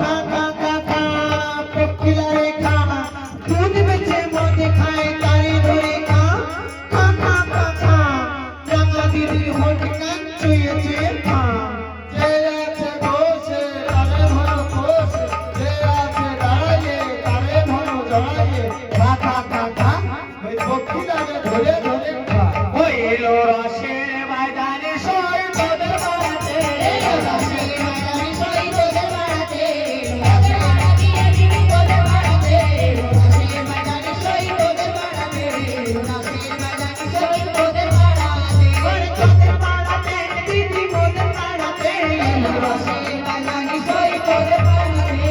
খা খা খা খা পক্ষীলারে খা দুধ বেচে মদ খায় তারে ধরে খা খা খা খা খা রাঙা দিদি হোট কান চুয়ে চুয়ে খা যে আছে বসে তারে ভালো বসে, যে আছে দাঁড়াইয়ে তারে ভালো জড়াইয়ে, খা খা খা খা ওই পক্ষীটাকে ধরে ধরে খা। ওই এলো রসের ময়দানে সই তোদের বাড়াতে রসের ময়দানে সই তোদের বাড়াতে, রসের ময়দানে তোদের বাড়াতে, রসের ময়দানে সই তোদের বাড়াতে, রসের ময়দানে সই তোদের বাড়াতে, ওরে তোদের বাড়াতে দিদি মোদের বাড়াতে রসের ময়দানে সই তোদের বাড়াতে,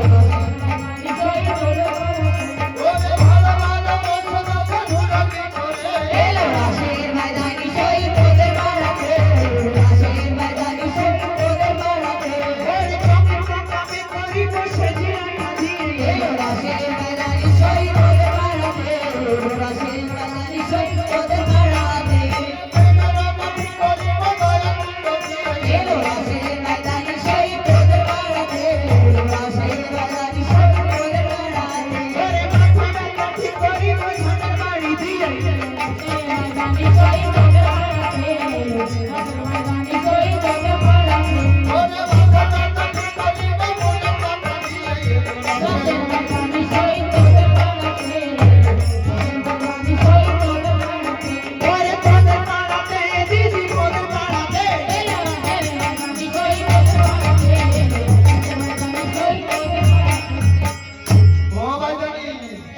রসের ময়দানে সই তোদের বাড়াতে। ওরে ভালো ভালো বসে ধুলামি করে, এলো রসের ময়দানে সই তোদের বাড়াতে, রসের ময়দানে সই তোদের বাড়াতে। ওরে চক্র কামে করি বসে জিরানি এলো রসের ময়দানে সই তোদের বাড়াতে, রসের ময়দানে সই তোদের বাড়াতে। মেরামতি করিব দয়া করে, এলো রসের ময়দানে সই তোদের বাড়াতে, রসের ময়দানে সই তোদের বাড়াতে। ওরে মাথা ব্যথা ঠিক করি বসাতে বাড়ি দিয়ে রসের ময়দানে সই তোদের বাড়াতে, রসের ময়দানে সই তোদের বাড়াতে। ওরে মাথা ব্যথা ঠিক করিব মনে কথা দিয়ে, রসের ময়দানে সই তোদের বাড়াতে, রসের ময়দানে সই তোদের বাড়াতে। ওরে তোদের বাড়াতে দিদি মোদের বাড়াতে এলো রসের ময়দানে সই তোদের বাড়াতে, রসের ময়দানে সই তোদের বাড়াতে। ও ভাইজানি,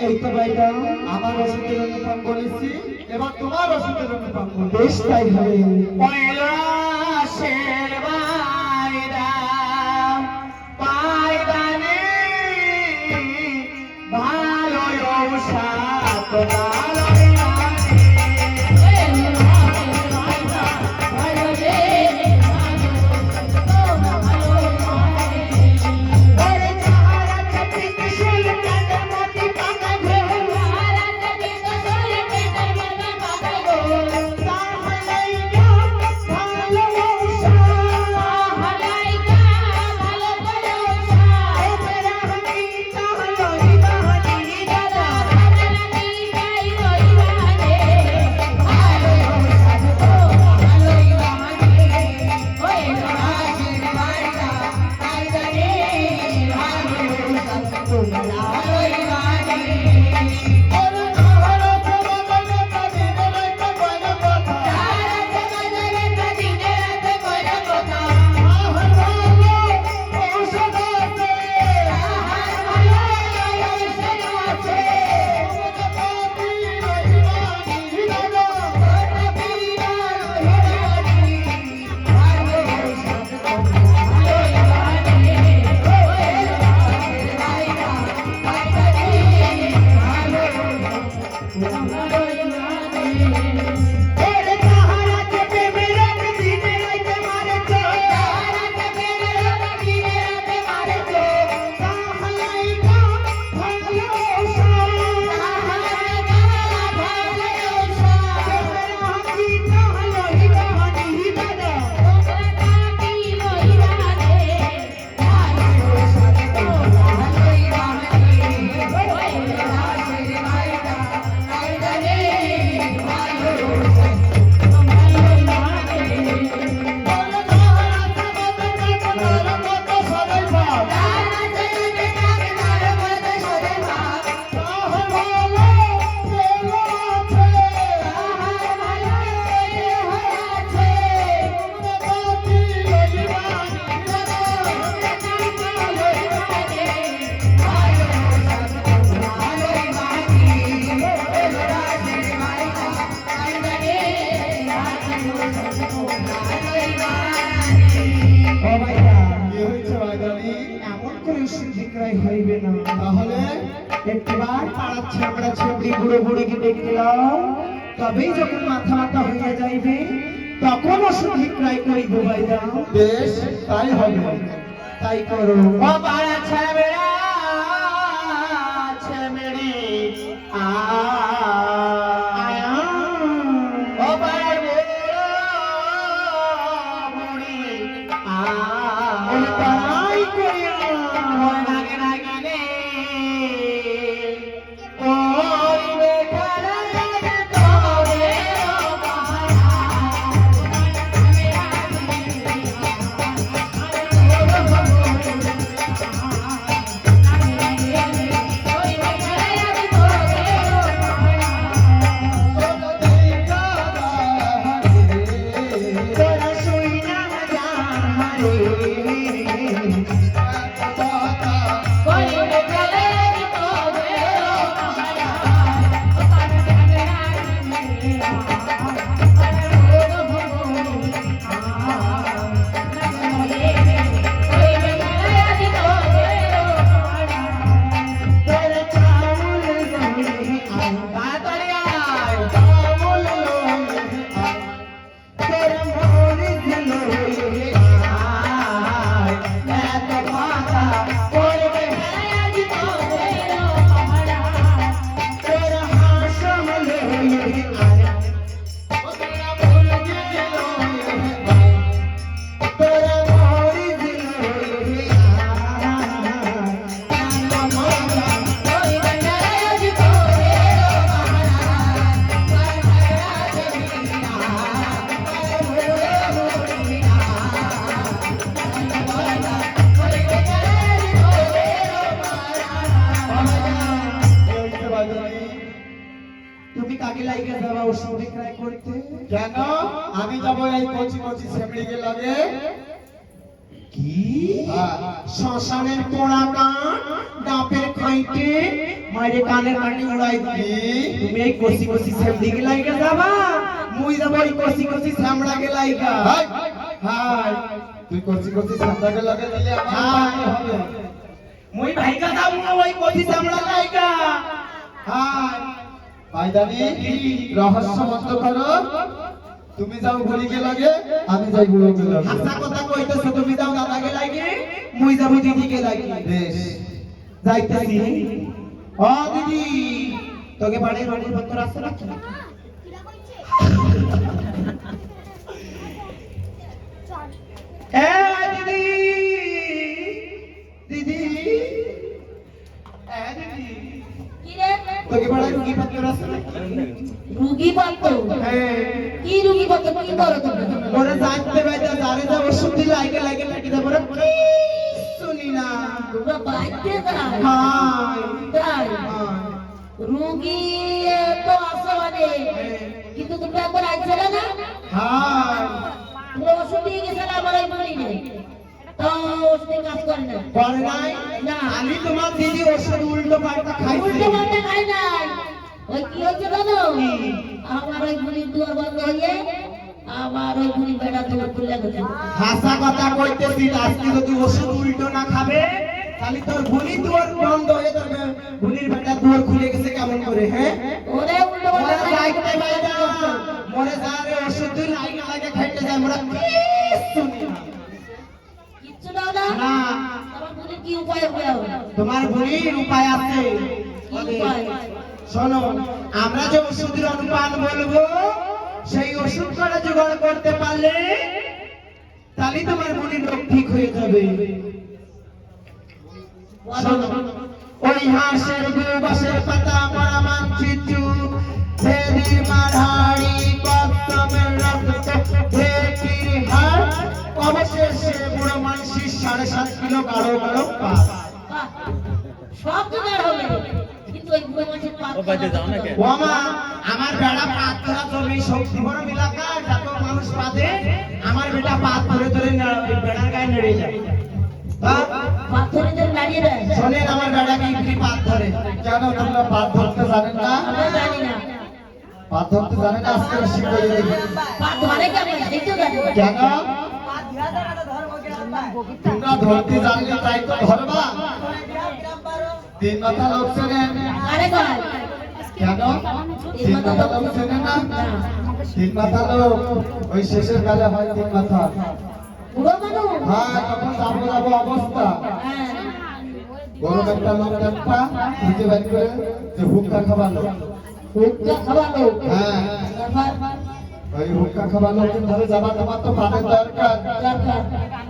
এই তো ভাইটা আমার ওষুধের অনুপান বলেছি, এবার তোমার ওষুধের অনুপান বলবো। বেশ তাই হবে পয়লাশের বাইরা পায়দানে ভালো ঔষধ ভালো ওরে চাহারা চটিক শুল কাঁদে মতি পাকা ঘোল তাহলেই না ভালো ঔষধ ও মেরা হানি তাহলেই বাহানি দাদা ওরে তাহারা প্রবদনে কাঁদিনে রাইতে কয়না কথা, আহার ভালো ঔষধ আছে, ওমদপাতি রহিমানি দাদা, ওরে তাহারা চেপে মেরে দিনে রাইতে মারে চো তাহলেই না ভালো ঔষধ মেরা হানি তাহলেই বাহানি দাদা ওরে তাহারা প্রবদনে কাঁদিনে কথা সদাই পাও, আহার ভালো তেল আছে, ওমদপাতি রহিমানি দাদা, ও ভাইটা কি হয়েছে ভাইজানি? এমন করে ওষুধ বিক্রয় হইবে না তাহলে একটিবার পাড়ার ছেবড়া ছেবড়ি বুড়ো বুড়িকে দেখিলাম তবেই যখন মাথা মাথা হইয়া যাইবে তখন ওষুধ বিক্রয় করিব ভাইরা বেশ তাই হবে। তাই করো ও পাড়া ছেবড়া ছেবড়ি আয়া ও পাড়া বুড়ো বুড়ি আ পাড়াই করিয়া লাগে লাগে যাবা ওষুধ বিক্রয় করতে? কেন আমি যাবো এই কচি কচি সেমড়িকে লাগে? কি হ্যাঁ। শ্মশানের পোড়া কান ডাপের খাইতে মাইরে কানের কানে উড়াই দি তুমি এই কষি কষি সেমড়িকে লাগে যাবা মুই যাব এই কষি কষি সামড়াকে লাইগা হাই, হাই তুই কচি কচি সামড়াকে লাগে দিলে আমার কি হবে? মুই ভাইকা যাব ওই কষি সামড়া লাইগা হাই পায়দানি রহস্য বন্ধ করো। তুমি যাও ঘুরিকে লাগে, আমি যাই বুড়োকে লাগে। হাসা কথা কইতেছো তুমি যাও দাদাকে লাগে মুই যাব দিদিকে লাগে বেশ, যাইতেছি ও দিদি তোকে বাড়ির পত্র আছে নাকি এ দিদি দিদি এ দিদি কি রে? তোকে বাড়ির রুগী পত্র আছে নাকি রুগী পাত্র? হ্যাঁ কি রুগী পাত্র? কি করো তুমি? ওরে জানতে বাইতে যারে যা ওষুধ দিলে লাগে লাগে লাগি দে পরে শুনি না তোমরা বাইতে যাও? হাই তাই? হাই রুগী তো আছে মানে, কিন্তু তোমরা একবার আইছিলে না? হাই তোমরা ওষুধ দিয়ে গেছিলে আমার এই বলি নেই, তো ওষুধে কাজ করে না। করে নাই না। আমি তোমার দিদি ওষুধ উল্টো পাল্টা খাইছি উল্টো পাল্টা খাই নাই। ওই কি হচ্ছে জানো? আমার ওই বুড়ির দুয়ার বন্ধ হয়ে আমার ওই বুড়ি বেড়া তোমার তুলে গেছে। ভাষা কথা কইতেছি আজকে যদি ওষুধ উল্টো না খাবে তাহলে তোর ভুলি দুয়ার বন্ধ হয়ে যাবে ভুলির বেটা দুয়ার খুলে গেছে কেমন করে হ্যাঁ ওরে উল্টো মরে পাল্টা যাইতে বাইদা মরে যারে ওষুধ দিন লাগে লাগে খাইতে যায় মোরা শুনি না কিচ্ছু দাও না? না আমার বুড়ির কি উপায় হবে? তোমার ভুলির উপায় আছে কি উপায়? শোনো আমরা যে ওষুধের অনুপান বলবো সেই ওষুধ করে জোগাড় করতে পারলে তাহলে তোমার ভুলির রোগ ঠিক হয়ে যাবে শোনো ওই হাঁসের দুবাসের পাতা মরা মানচিত্র ভেরি মাঝারি কদমের রক্ত ভেটির হাড় অবশেষে বুড়ো মানসির 7.5 কিলো গাঢ় গাঢ় পা বাহ, সব জোগাড় হবে, কিন্তু ওই বুড়ো মানুষের পাত ওমা আমার বেড়া পাত ধরা জমি শক্তি বড় এলাকা যত মানুষ পাতে আমার বেটা পাত ধরে ধরে বেড়ার গায়ে নেড়ে যায় পাথরে ধরে দাঁড়িয়ে দেয়। শোনেন আমার বেড়াকে ইফরি পাত ধরে কেন তোমরা পাত ধরতে জানেন না? আমরা জানি না। পাত ধরতে জানেন না? আজকে শিখিয়ে দেবো। পাত ধরে কেমন? দেখতে জানি না। কেন তোমরা ধরতে জানলে তাই তো ধরবা। 3 মাথা লোক চেনেন? আরে কয়? কেন 3 মাথা লোক চেনেন না? 3 মাথা লোক ওই শেষের বেলা হয় 3 মাথা। বুড়ো মানুষ? হ্যাঁ, যখন যাবো যাবো অবস্থা হ্যাঁ। গরম একটা লোক একটা খুঁজে বের করে যে হুক্কা খাওয়ালো। হুক্কা খাওয়ালো? হ্যাঁ, তারপর? ওই হুক্কা খাওয়ালো ধরে যাবা তোমার তো পানের দরকার। তারপর?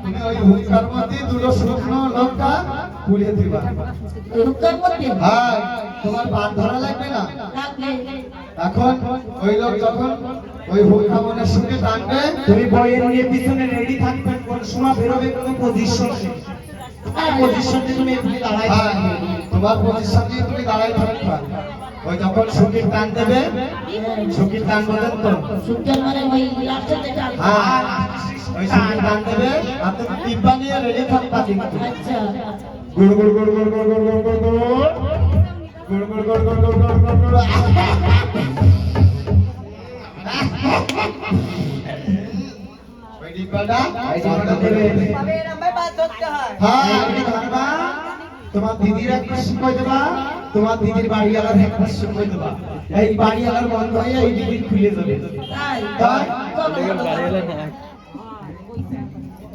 তুমি ওই হুক্কার মধ্যে 2 শুকনো লঙ্কা পুড়িয়ে দিবা। ওই হুক্কার মধ্যে? হ্যাঁ, তোমার পান ধরা লাগবে না। রাখলে? এখন ওই লোক যখন ওই হুক্কা মনের সঙ্গে টানবে, তুমি বইয়ের নিয়ে পিছনে রেডি থাকবে কোন সময় বেরোবে কোন পজিশন পজিশনে তুমি এখানে দাঁড়াই হ্যাঁ, থাকবে তোমার পজিশন নিয়ে তুমি দাঁড়াই থাকবা। ওই যখন সুখীর টান দেবে, সুখীর টান বোঝেন তো? সুখের মানে ওই লাস্টের যেটা? হ্যাঁ, ওই সুখীর টান দেবে আর তুমি টিপ্পা নিয়ে রেডি থাকবা কিন্তু। আচ্ছা। গুড় গুড় গুড় গুড় গুড় গুড় গুড় গুড় গুড় গুড় গুড় গুড় গুড় গুড় গুড় গুড় গুড়। ওই টিপ্পাটা দেবে। হ্যাঁ তুমি ধরবা তোমার দিদির একটা শিখাই দেবা তোমার দিদির বাড়িওয়ালার একটা শিখাই দেবা এই বাড়িওয়ালার বন্ধ হয়ে এই দিদির খুলে যাবে তাই? তাই? কবে?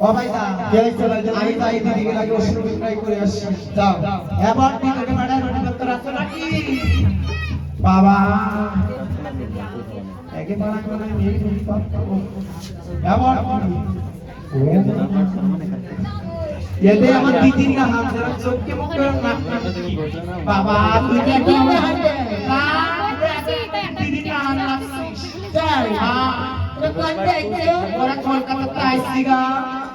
ও ভাইদা কে হইছে ভাইদা? আমি তাই দিদিকে লাগে ওষুধ বিক্রয় করে আসছি যাও। এবার দিদিকে ম্যাডাম রুটি করতে রাখছো নাকি বাবা একে পাড়া করে এই রুটি পাবো এবার এতে আমার দিদির না হাত ধরা চোখকে মুখে নাক বাবা তুই কি দিদি আমার হাত দেয়। দিদির না হাত লাগছিস তাই? হ্যাঁ তোরা করতে আইছো? ওরা কলকাতাতে আইসি গা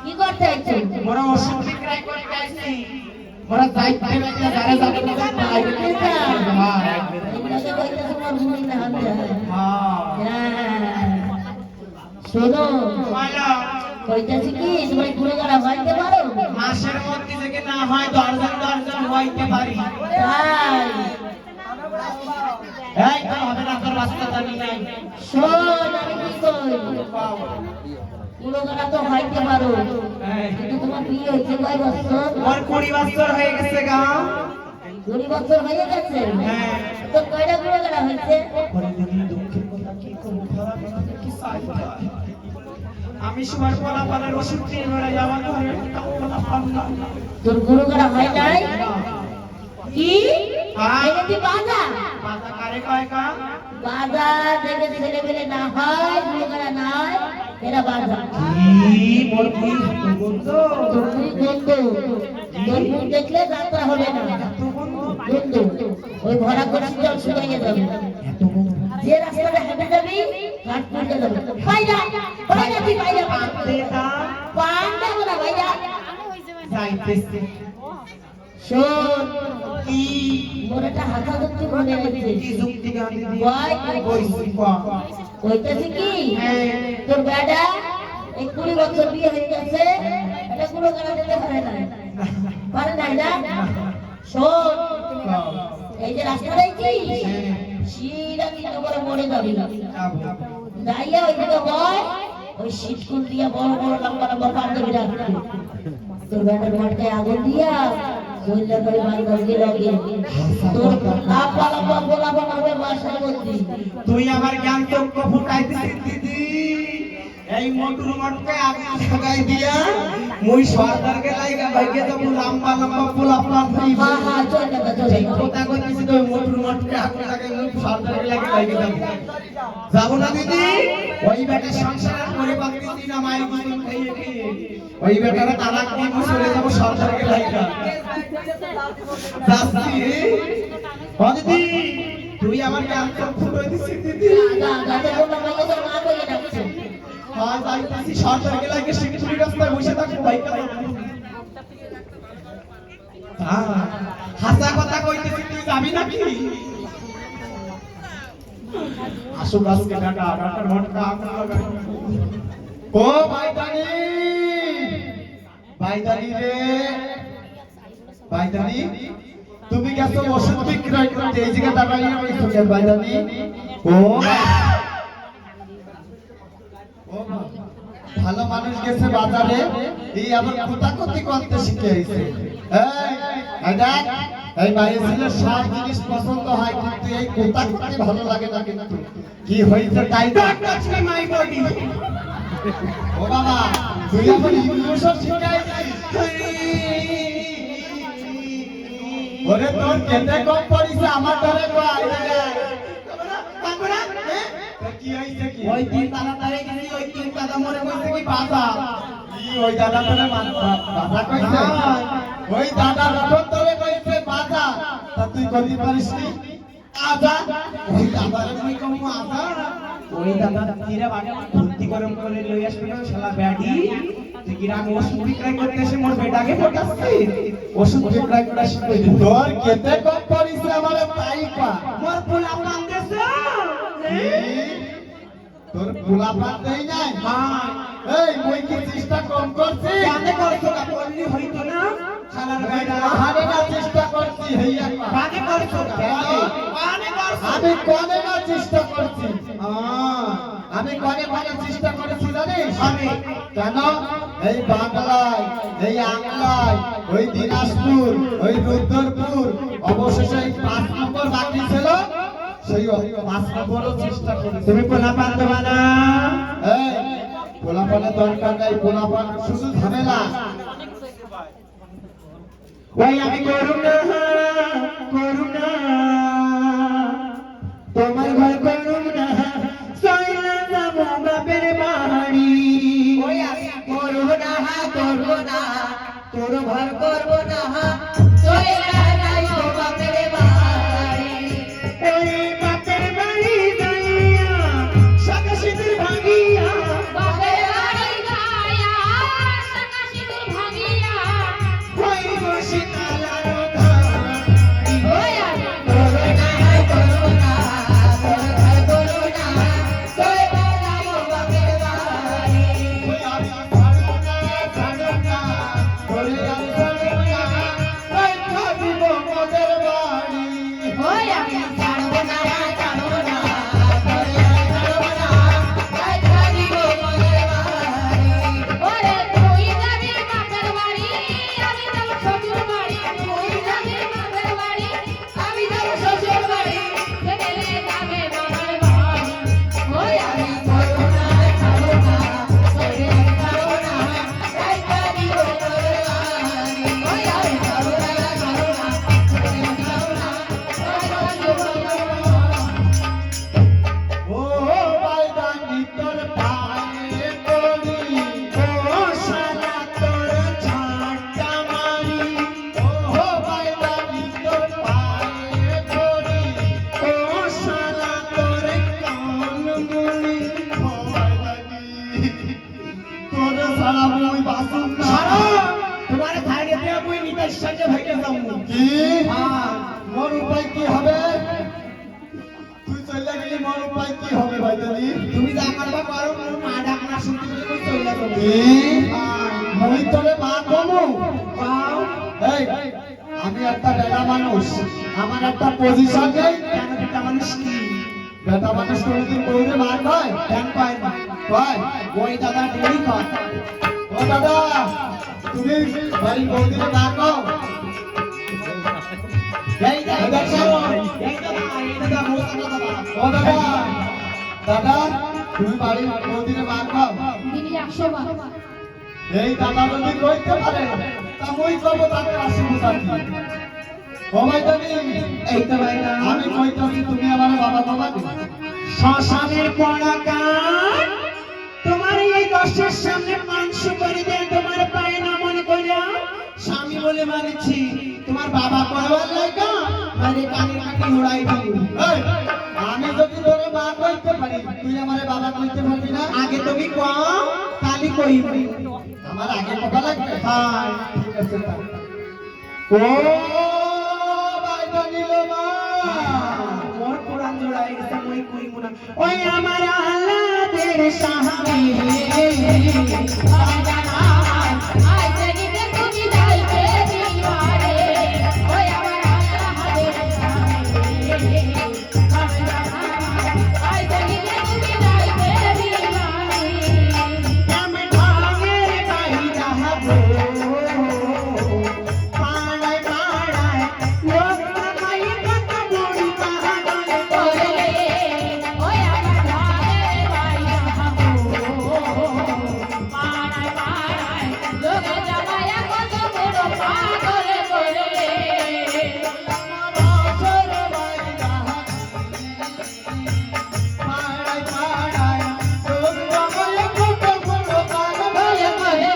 কি করতে আইছো? ওরা ওষুধ বিক্রয় করতে আইসি ওরা যাইতে বেটা যারে যাবে না তাই এগুলোকে কইতেছে মোর মুই না হাতে হ্যাঁ শোনো মালা কইতেছি কি তুমি গুণগাড়া হইতে পারো মাসের মধ্যে থেকে না হয় দর্জন হইতে পারি তাই এই তো হবে না তোর রাস্তা জানি নাই শোন আমি কি কই গুণগাড়া তো হইতে পারো কিন্তু তোমার বিয়ে হয়েছে কয় বছর ওর 20 বছর হয়ে গেছে গা 20 বছর হয়ে গেছে হ্যাঁ তো কয়টা গুণগাড়া হয়েছে পরে যদি দুঃখের কথা কি করব খারাপ কথা কি সাইড আমি সুমার পোলাপানের ওষুধ নিয়ে বেড়াই আমার ঘরে পোলাপান না তোর গুণগাড়া হয় নাই কি হ্যাঁ। এটা কি বাজা মাথা কারে কয় কা বাজা দেখে ছেলে পেলে না হয় গুণগাড়া নাই এরা বাজা কি মোর কি বন্ধু তোর মুখ গন্ধ তোর মুখ দেখলে যাত্রা হবে না গন্ধ ওই ভরা করে জল শুকিয়ে যাবে এত বন্ধু যে রাস্তাটা হেঁটে যাবি ঘাট পড়ে যাবে বাইরা বাইরা তুই বাইরা দেতা পান দেবো না বাইরা যাইতেছে শোন কি মোর একটা হাতা ধরতে মনে কি হচ্ছে যুক্তি গান্ধী কই কইতেছি কি তোর বেটা এই 20 বছর বিয়ে হয়ে গেছে এটা কোনো কারণে দিতে পারে নাই না শোন এই যে রাস্তা দেখছিস সিরা কিন্তু করে মরে যাবি যাইয়া ওই দিকে বয় ওই শীতকুল দিয়া বড় বড় লম্বা লম্বা পাঞ্জাবি রাখবি তোর বেটার মাঠে আগুন দিয়া চল্লা করে বান্ধব দিয়ে লগে তোর লাপা লাপা গোলা বানাবে বাসার মধ্যে তুই আমার জ্ঞান চক্র ফুটাইতেছিস দিদি এই মোটর মটকে আগে লাগাই দিয়া মুই সরকারকে লাইগা ভাইকে যাব লম্বা লম্বা পোলা প্লান হ্যাঁ হ্যাঁ চল দাদা চল কথা কইতেছি তো মোটর মটকে আগে লাগাই মুই সরকারকে লাইগা ভাইকে যাব যাব না দিদি ওই বেটা সংসার করে বাকতেছি না মাই কিছু খাইয়ে খেয়ে ওই বেটারে তালাক দিয়ে মুই চলে যাব সরকারকে লাইগা যাচ্ছি ও দিদি তুই আমার জ্ঞান চক্র ফুটাইতেছিস দিদি দাদা বললাম ভাই তোর মা কইয়া ডাকছে হ্যাঁ যাইতেছি সরকারকে লাগে শিখেছি রাস্তায় বসে থাকবো ভাই কথা হাসা কথা কইতেছি তুই যাবি নাকি আসো আজকে ডাকার মটকা ও ভাইদানি রে ভাইদানি তুমি গেছো ওষুধ বিক্রয় করতে এই জায়গা দাঁড়াইয়া রইছো কেন ভাইদানি ও ভালো মানুষ গেছে বাজারে এই আবার কোতাকতি করতে শিখে আইছে এই বাইরে ছেলে সব জিনিস পছন্দ হয় কিন্তু এই কোতাকতি ভালো লাগে না কিন্তু কি হইছে তাই টাচ মি মাই বডি ও বাবা তুই আমার ইংলিশ শিখাইছিস ওরে তোর কেতে কম পড়িছে আমার ধরে কই কি হইছে কি ওই তিন তাড়াতাড়ি গেছি ওই তিন দাদা মরে কইছে কি বাজা কি ওই দাদা তোরে বাজা কইছে ওই দাদা রতন তোরে কইছে বাজা তা তুই কইতে পারিস নি আজা ওই দাদারে কই কম আজা ওই দাদা তিরে বাগে ভর্তি গরম করে লই আসবে না শালা ব্যাডি তুই কি রাগ ওষুধ বিক্রয় করতে এসে মোর বেটাকে ঠকাচ্ছি ওষুধ বিক্রয় করে শিখই তোর কেতে কম পড়িছে আমারে তাই কয়া মোর পোলা পান দেছে তোর পোলা পান দেই নাই এই মই কি চেষ্টা কম করছি কানে করছো না বললি হইতো না শালার বেটা হারে না চেষ্টা করছি হইয়া কানে করছো কানে করছো আমি কোনে না চেষ্টা করছি আমি কোনে চেষ্টা করেছি জানিস আমি কেন এই বাংলায় এই আংলায় ওই দিনাজপুর ওই রুদ্রপুর অবশেষে 5 নম্বর বাকি ছিল সেই 5 নম্বরও চেষ্টা করেছি তুমি পোলাপান দেবা না এই পোলাপানের দরকার নাই পোলাপান শুধু ঝামেলা ওই আমি করুণা তোমার ঘর করুণা সইলা যাব বাপের বাড়ি ওই আমি করুণা তোর ঘর করব না চলে যাই তো বাপের বাড়ি ওই বাপের বাড়ি যাইয়া সাদা সিঁদুর ভাঙিয়া বাপের বাড়ি যাইয়া সাদা সিঁদুর ভাঙিয়া হইব সীতালাল যাবো কি হ্যাঁ মোর উপায় কি হবে? তুই চলে গেলি, মোর উপায় কি হবে ভাইজানি? তুমি যা করবা করো মোর মা ডাক না শুনতে পেলে কই চলে যাবো কি মই তোরে মা কমু? যাও এই আমি একটা বেটা মানুষ, আমার একটা পজিশন নেই। কেন বেটা মানুষ কি বেটা মানুষ কোনদিন বউরে মার খায়? কেন পায় না ভাই ওই দাদা ডেলি কর ও দাদা, তুমি বাড়ি বউদিরে মা কও? এই দাদা এই দাদা মোটা দাদা ও দাদা, দাদা তুমি বাড়ি বউদিরে মা কও? দিদি 100 বার এই দাদা যদি কইতে পারে তা মই কব তাকে আসিব থাকি। ও ভাইজানি, এই তো ভাই না আমি কইতাছি তুমি আমার বাবা বাবা দিবা। শ্মশানের পড়া কান তোমার এই দশের সামনে মাংস করে দেন তোমার পায়ে না মনে করিয়া স্বামী বলে মানেছি তোমার বাবা করবার লাগা মানে কানের কাটি উড়াই দিলি এই, আমি যদি তোরে মা কইতে পারি তুই আমারে বাবা কইতে পারবি না? আগে তুমি কও কালি কইবি আমার আগে কথা লাগবে। হ্যাঁ ঠিক আছে তা। ও ভাইজানি লো মা, মোর কোরআন জোড়াই গেছে মই কইব না ওই আমার আল্লাহদের সাহাবী আই জানিতে তুমি যাইতে দিবারে ওই আমার আল্লাহদের সামনে আই জানিতে তুমি যাইতে দিবারে আমি ঢাঙের বাড়ি যাবো পাড়ায় পাড়ায় লোক কামাই কত বড়ি পাহাড় ওরে ওই আমার ধারে বাড়ি যাবো পাড়ায় পাড়ায় লোক জামায়া কত বড় পাগল করে আসর বাড়ি যাহা পাড়ায় পাড়ায় তোর বাবায় কত বড় পাগল ওরে ওরে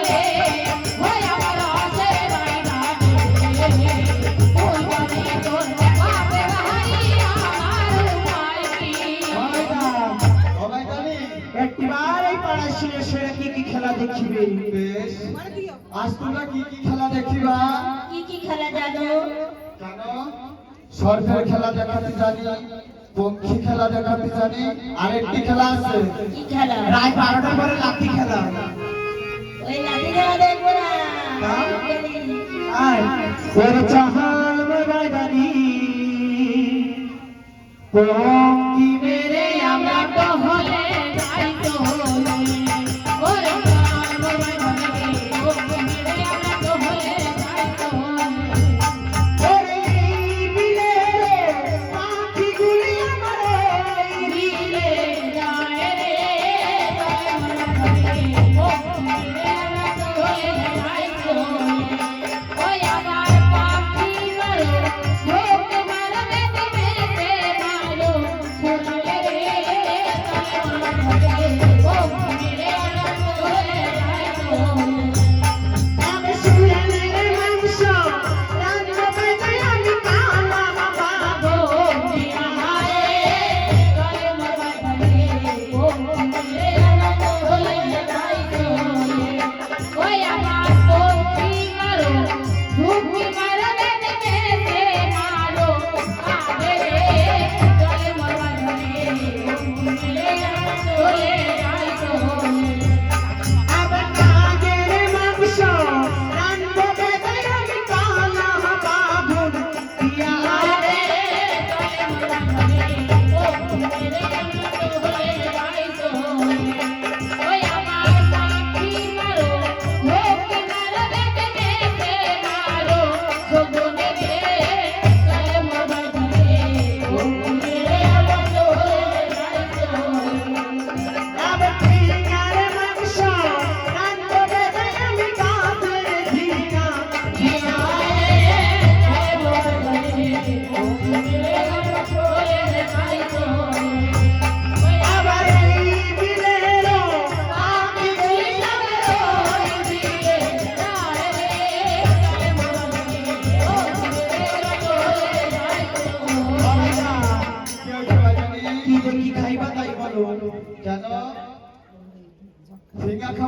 ওই আমার আছে বাড়ি যাবো ওই বলে তোর বাপে বাড়ি আমার উপায় কি ও ভাইজানি, একটিবার এই পাড়ায় শুয়ে শুয়ে কি খেলা দেখিবে বেশ, আজ তোমরা কি কি খেলা দেখিবা? কি খেলা জানো কেন? সর্পের খেলা দেখাতে জানি, পক্ষী খেলা দেখাতে জানি, আরেকটি খেলা আছে। কি খেলা রাত 12টার পরে লাঠি খেলা ওই লাঠি খেলা দেখবো না আয় ওরে চাহাল ময়দানি পঙ্কি মেরে আমরা হলে যাই তো হলে ওরে কার মোবাইল ধরে ও মেরে আমরা তো হলে যাই তো হলে ওরে এই বিলে পাখিগুলি আমার এই দিলে যায় রে তাই মনে ধরে ও মেরে আমরা তো হলে যাই তো হলে ওই আমার পাখি মারো লোক মারবে তো মেরে মারো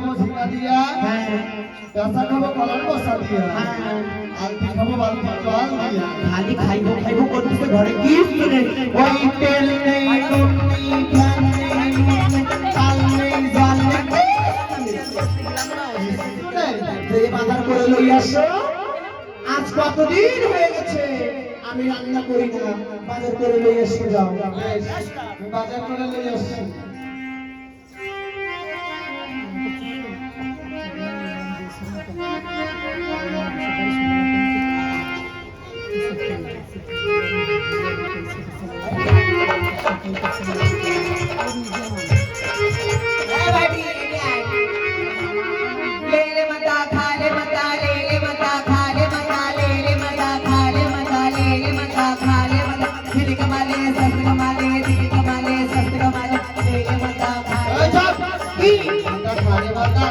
খাবো ঝিঙা দিয়া, হ্যাঁ পেঁচা খাবো কলার বসা দিয়া, হ্যাঁ আলতি খাবো বালতি জল দিয়া। খালি খাইবো খাইবো করতেছে, ঘরে কিছু নেই। ওই তেল নেই, নুন নেই, ফ্যান নেই, নুন নেই, চাল নেই, জল নেই, কিছু নেই। যে বাজার করে লই আসো। আজ কতদিন হয়ে গেছে আমি রান্না করি না, বাজার করে লই এসে যাও। বেশ, আমি বাজার করে লই আসছি। এই চুপ! এটা खाने वाला।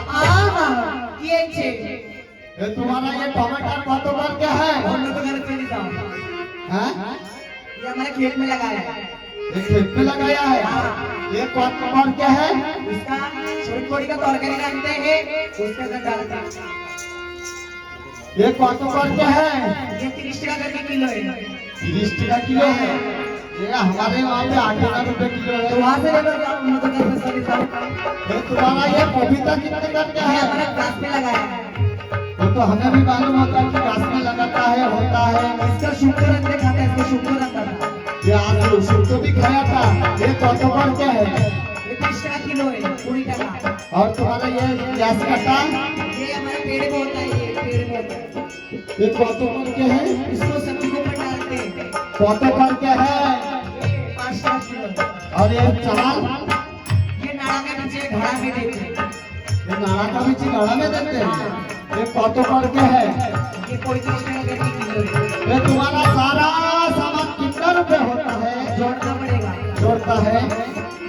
ये तुम्हारा ये टमाटर कत कर के है? हाँ? खेत में लगाया है। ये खेत पे लगाया है। ये कत कर के है? उसका छोटी का तरकारी रखते हैं, उसके अंदर डालते हैं। ये कत कर के है? ये 30 टका करके किलो है। 30 टका किलो है। ये हमारे वहाँ पे 8 रुपए किलो तो है। वहाँ से ले लो, आप उनको घर पे सभी जाओ। ये तुम्हारा ये पपीता कितने कर के ये है? हमारे घास पे लगाया है। वो तो हमें भी मालूम होता है कि घास में लगाता है, होता है। इसका शुक्र रखते खाता है, इसको शुक्र रखता था। ये आलू सुरतो भी खाया था। ये कत कर के है? ये 30 टका किलो है, 20 टका। और तुम्हारा ये प्याज कटा ये हमारे पेड़ में होता है, ये पेड़ में होता है। ये कत कर के है? इसको सब्जी के ऊपर डालते हैं। कत कर के है? 5 टका किलो। और ये चावल ये नाड़ा के नीचे घड़ा में देते हैं। ये नाड़ा का भी चिगाड़ा में देते हैं। ये कत कर के है? ये 35 टका करके किलो है। ये तुम्हारा सारा सामान कितना रुपए होता है? जोड़ना पड़ेगा। जोड़ता है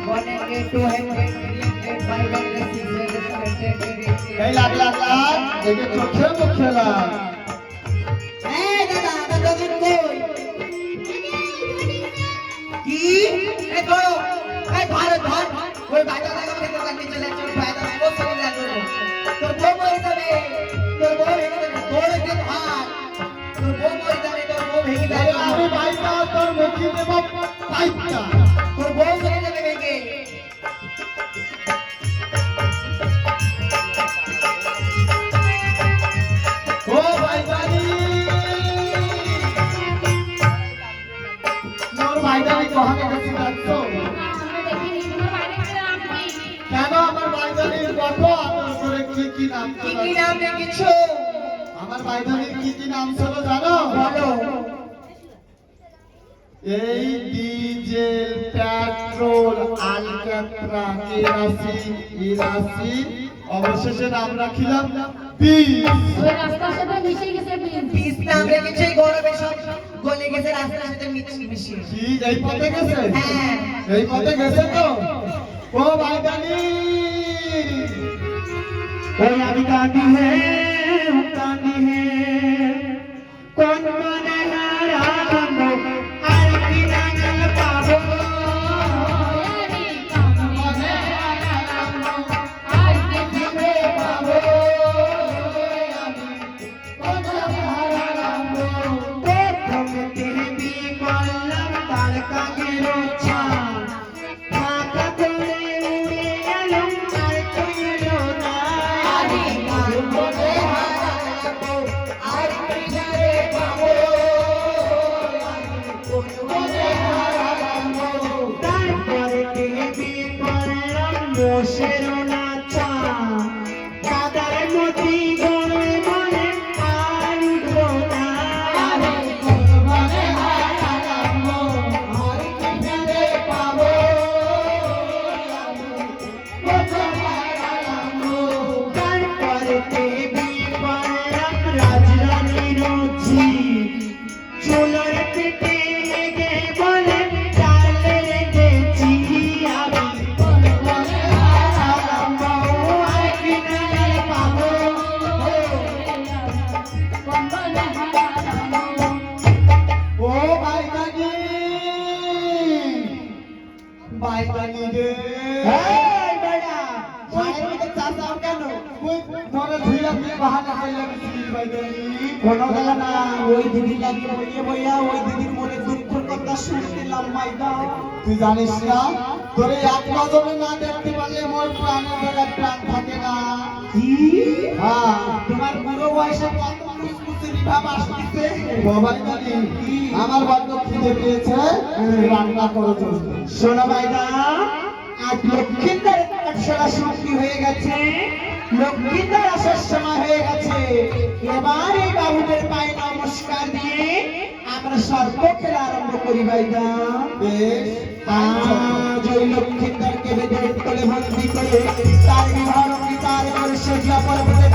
100, 200, 300, 500, 600, 700, कई लाख लाख लाख देखिए चोखे मुखे लाख दादा दादा दिन कोई की ए छोड़ो ए भारत भार कोई बाजा लगा के तो करने चले चल फायदा वो सब ले लो तो वो मोई सबे तो वो है तोड़ के हाथ तो वो मोई सबे तो वो भेगी अरे अभी भाई का तो मुखी में वो पाइप का तो वो सबे जगह भेगे ओ भाई जानी मोर भाई जानी कहाँ के किसी बात तो क्या ना हमार भाई जानी कतो आपन करे की नाम की तो नाम है किछु हमार भाई जानी की नाम चलो जानो बोलो এই ডিজেল পেট্রোল আলকাতরা কেরাসিন অবশেষে নাম রাখিলাম বিষ बीस नाम रे किछु গরমে সব গলে গেছে রাস্তার সাথে মিশিয়ে কি এই পথে গেছে হ্যাঁ এই পথে গেছে তো ও ভাই জানি कोई अभी काटी है कौन माने हारा बंदो हर की नांगल पाबो কোনো জায়গা না ওই দিদি লাগিয়ে বইয়ে বইয়া ওই দিদির মনে দুঃখের কথা শুনছিলাম মাইদা। তুই জানিস না তোর এই এক নজরে না দেখতে পারলে মোর প্রাণের বেলা প্রাণ থাকে না। কি হ্যাঁ তোমার বুড়ো বয়সে কত মুসমুসেরি ভাব আসতেছে। বাবাই জানি আমার বড্ড খিদে পেয়েছে তুই রান্না করে চল। শোনো মাইদা, আজ লক্ষ্মীন্দারের ব্যবসাটা সমাপ্তি হয়ে গেছে, লক্ষ্মীন্দার আসার সময় হয়ে গেছে। এবার এই বাবুদের পায়ে নমস্কার দিয়ে আমরা সর্ব খেলা আরম্ভ করি মাইদা। বেশ আজ ওই লক্ষ্মীন্দারকে বেদের কোলে বন্দি করে তার বিবাহ তার বর্ষে পর্বতে